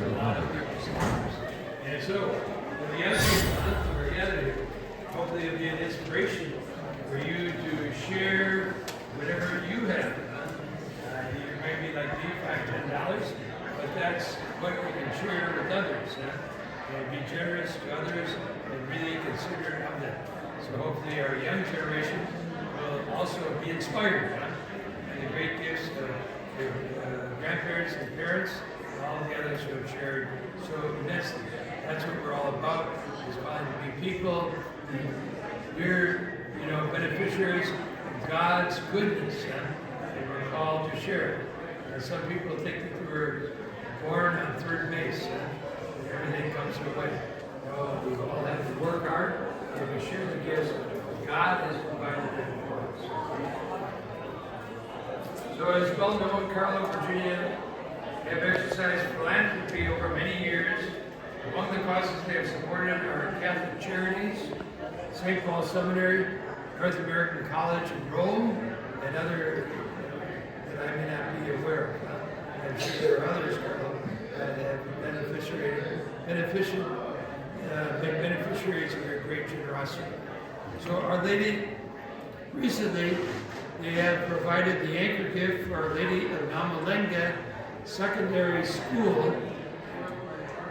a lot of different sectors. And so, when the young people are gathered, hopefully it'll be an inspiration for you to share whatever you have. You may be like me, $5, $10, but that's what you can share with others. And be generous to others and really consider of them. So hopefully our young generation will also be inspired by the great gifts of their grandparents and parents and all the others who have shared so immensely. That's what we're all about, is finding to be people. We're, beneficiaries of God's goodness, and we're called to share it. And some people think that we were born on third base, and everything comes our way. No, we all have to work hard, and we share the gifts God has provided them for us. So as well known, Carlo, Virginia, have exercised philanthropy over many years. Among the causes they have supported are Catholic Charities, St. Paul Seminary, North American College in Rome, and other that I may not be aware of. I'm sure there are others, Carlo, that have been beneficiaries of their great generosity. So Our Lady, recently, they have provided the anchor gift for Our Lady of Namalenga Secondary School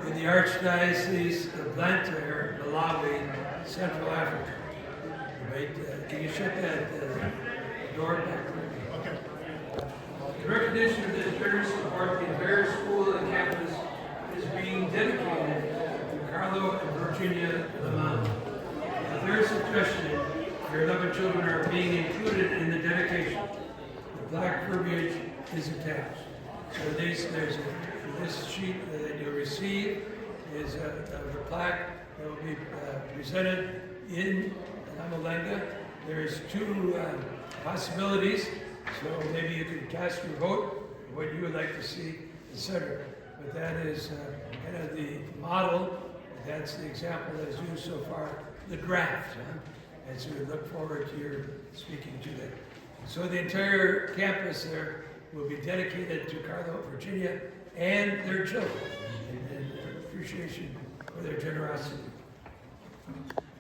in the Archdiocese of Blantyre, Malawi, Central Africa. Right? Can you shut that door back? Okay. In recognition of this generous support, the entire school and campus is being dedicated to Carlo and Virginia Manna. At their suggestion, their 11 children are being included in the dedication. The black verbiage is attached. So this sheet that you'll receive is the plaque that will be presented in Namalenga. There's two possibilities, so maybe you could cast your vote, what you would like to see, etc. But that is kind of the model. That's the example that is used so far, the draft. And so we look forward to your speaking to that. So the entire campus there will be dedicated to Carlo, Virginia, and their children, and appreciation for their generosity.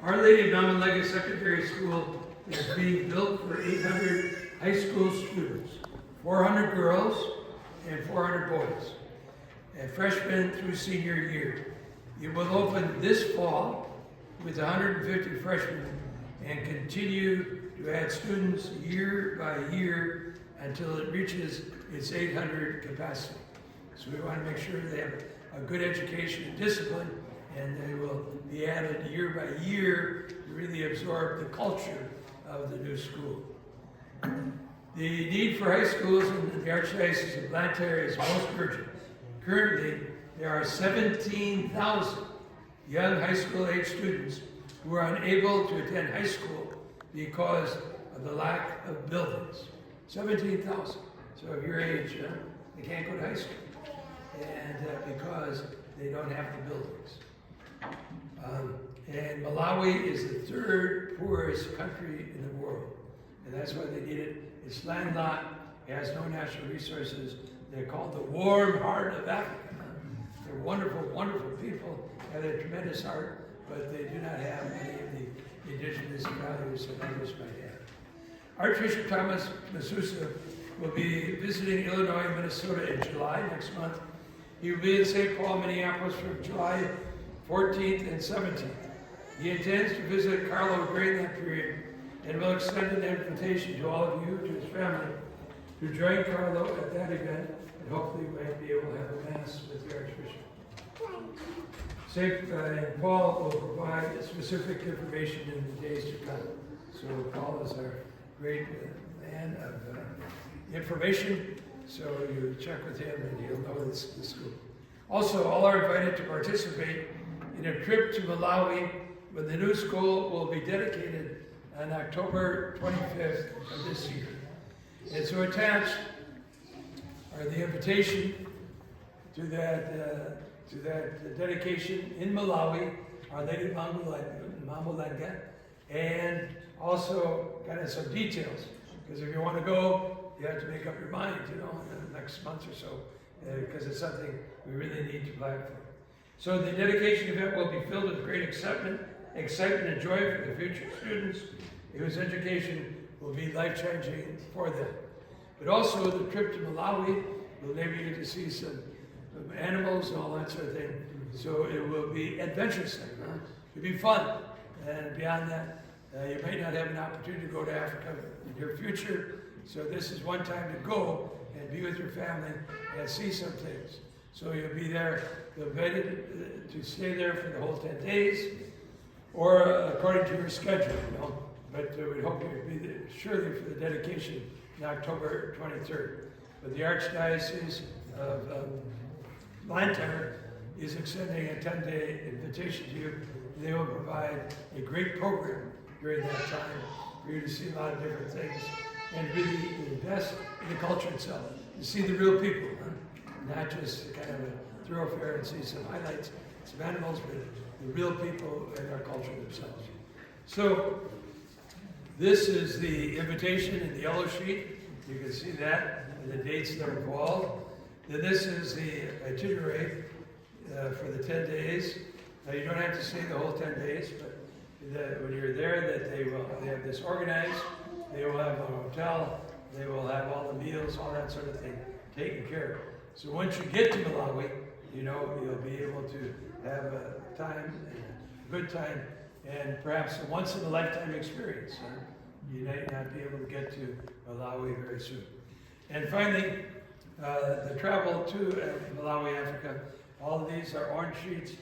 Our Lady of Namalenga Secondary School is being built for 800 high school students, 400 girls and 400 boys, and freshmen through senior year. It will open this fall with 150 freshmen and continue to add students year by year until it reaches its 800 capacity. So we want to make sure they have a good education and discipline, and they will be added year by year to really absorb the culture of the new school. The need for high schools in the Archdiocese of Blantyre is most urgent. Currently, there are 17,000 young high school age students who are unable to attend high school because of the lack of buildings. 17,000. So of your age, they can't go to high school. And because they don't have the buildings. And Malawi is the third poorest country in the world. And that's why they need it. It's landlocked, it has no natural resources. They're called the warm heart of Africa. They're wonderful, wonderful people, have a tremendous heart, but they do not have any of the indigenous values that others might have. Archbishop Thomas Masusa will be visiting Illinois and Minnesota in July next month. He will be in St. Paul, Minneapolis from July 14th and 17th. He intends to visit Carlo during that period and will extend an invitation to all of you, to his family, to join Carlo at that event, and hopefully we might be able to have a Mass with the Archbishop. St. Paul will provide specific information in the days to come. So Paul is our great man of information, so you check with him and he'll know the school. Also, all are invited to participate in a trip to Malawi when the new school will be dedicated on October 25th of this year. And so attached are the invitation to that dedication in Malawi, Our Lady of Namalenga, and also kind of some details. Because if you want to go, you have to make up your mind, in the next month or so. because it's something we really need to plan for. So the dedication event will be filled with great excitement and joy for the future students whose education will be life-changing for them. But also the trip to Malawi will enable you to see some animals and all that sort of thing. So it will be adventurous. It'll be fun. And beyond that, you might not have an opportunity to go to Africa in your future. So this is one time to go and be with your family and see some things. So you'll be there, you're invited to stay there for the whole 10 days, or according to your schedule, But we hope you'll be there surely for the dedication on October 23rd. But the Archdiocese of Blantyre is extending a 10-day invitation to you. They will provide a great program during that time for you to see a lot of different things and really invest in the culture itself, to see the real people, not just kind of a thoroughfare and see some highlights, some animals, but the real people and our culture themselves. So this is the invitation in the yellow sheet. You can see that and the dates that are involved. Then this is the itinerary for the 10 days. Now you don't have to stay the whole 10 days, but when you're there, that they have this organized. They will have a hotel. They will have all the meals, all that sort of thing taken care of. So once you get to Malawi, you'll be able to have a time, a good time, and perhaps a once-in-a-lifetime experience. You might not be able to get to Malawi very soon. And finally, the travel to Malawi, Africa. All of these are orange sheets,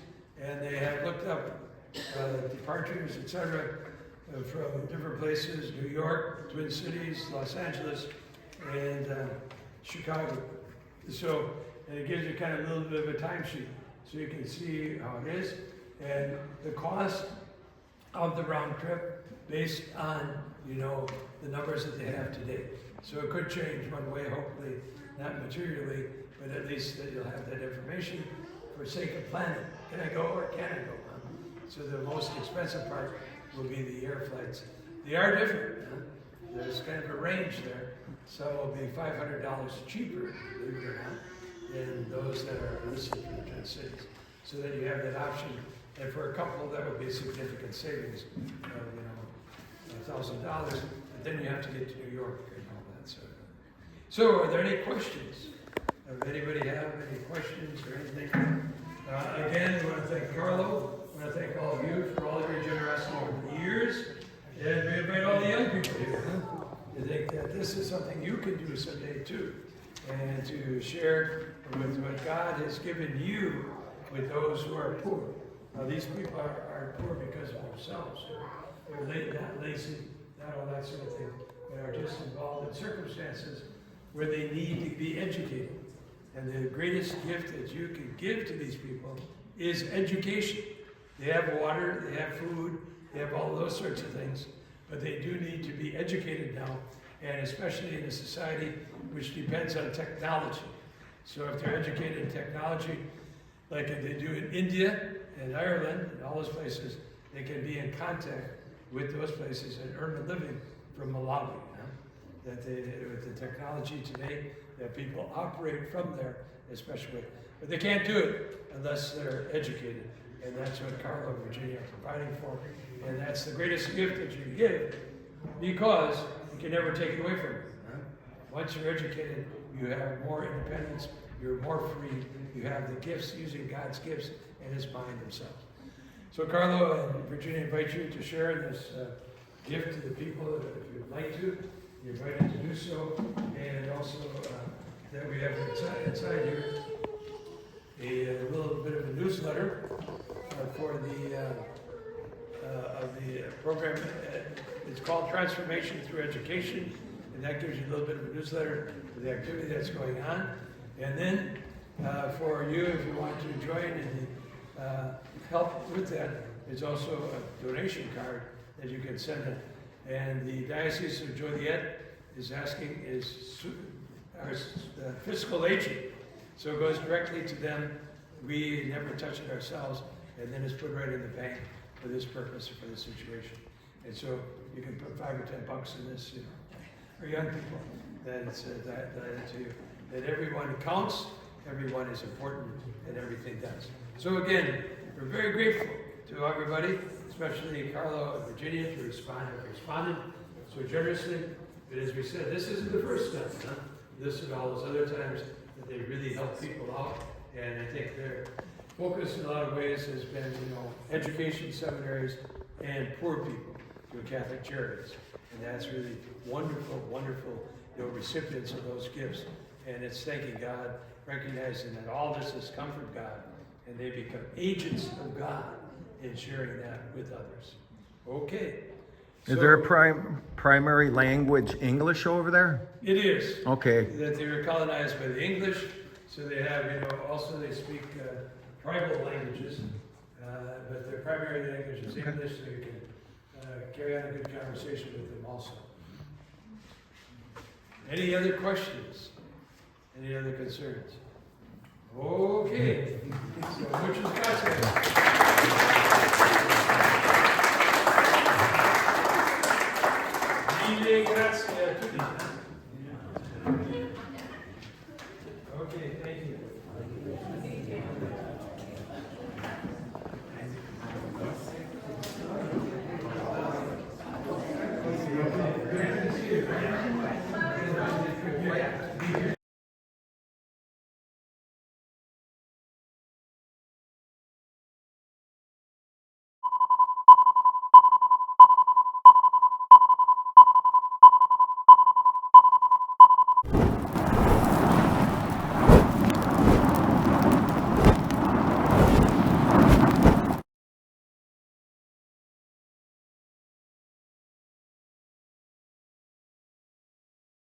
and they have looked up departures, etc., from different places: New York, Twin Cities, Los Angeles, and Chicago. So, and it gives you kind of a little bit of a timesheet, so you can see how it is, and the cost of the round trip based on the numbers that they have today. So it could change one way, hopefully not materially, but at least that you'll have that information for sake of planning. Can I go or can I go? So the most expensive part will be the air flights. They are different. There's kind of a range there. Some will be $500 cheaper, believe it or not, than those that are listed for the Twin Cities. So that you have that option. And for a couple, that would be a significant savings of $1,000. But then you have to get to New York and all that sort of thing. So are there any questions? Does anybody have any questions or anything? Again, I want to thank Carlo. I want to thank all of you for all of your generosity over the years. And we invite all the young people here to think that this is something you can do someday too. And to share with what God has given you with those who are poor. Now these people are poor because of themselves. They're not lazy, not all that sort of thing. They are just involved in circumstances where they need to be educated. And the greatest gift that you can give to these people is education. They have water, they have food, they have all those sorts of things, but they do need to be educated now, and especially in a society which depends on technology. So if they're educated in technology, like they do in India and Ireland and all those places, they can be in contact with those places and earn a living from Malawi. That with the technology today, that people operate from there, especially. But they can't do it unless they're educated. And that's what Carlo and Virginia are providing for. And that's the greatest gift that you can give, because you can never take it away from you. Once you're educated, you have more independence, you're more free, you have the gifts, using God's gifts and His mind Himself. So Carlo and Virginia invite you to share this gift to the people if you'd like to. You're invited to do so. And also that we have inside here a little bit of a newsletter for the program. It's called Transformation Through Education, and that gives you a little bit of a newsletter for the activity that's going on. And then for you, if you want to join and help with that, there's also a donation card that you can send in. And the Diocese of Joliet is asking our fiscal agent. So it goes directly to them. We never touch it ourselves, and then it's put right in the bank for this purpose, for this situation. And so you can put $5 or $10 in this, for young people. That it's that everyone counts, everyone is important and everything does. So again, we're very grateful to everybody, especially Carlo and Virginia, to responded so generously. But as we said, this isn't the first time, huh? This and all those other times that they really help people out. And I think their focus in a lot of ways has been, education seminaries and poor people through Catholic charities. And that's really wonderful, wonderful, recipients of those gifts. And it's thanking God, recognizing that all this has come from God, and they become agents of God in sharing that with others. Okay. Is there a primary language English over there? It is. Okay. That they were colonized by the English, so they have, also they speak tribal languages, but their primary language is English, so you can carry on a good conversation with them also. Any other questions? Any other concerns? Okay. So muchas gracias.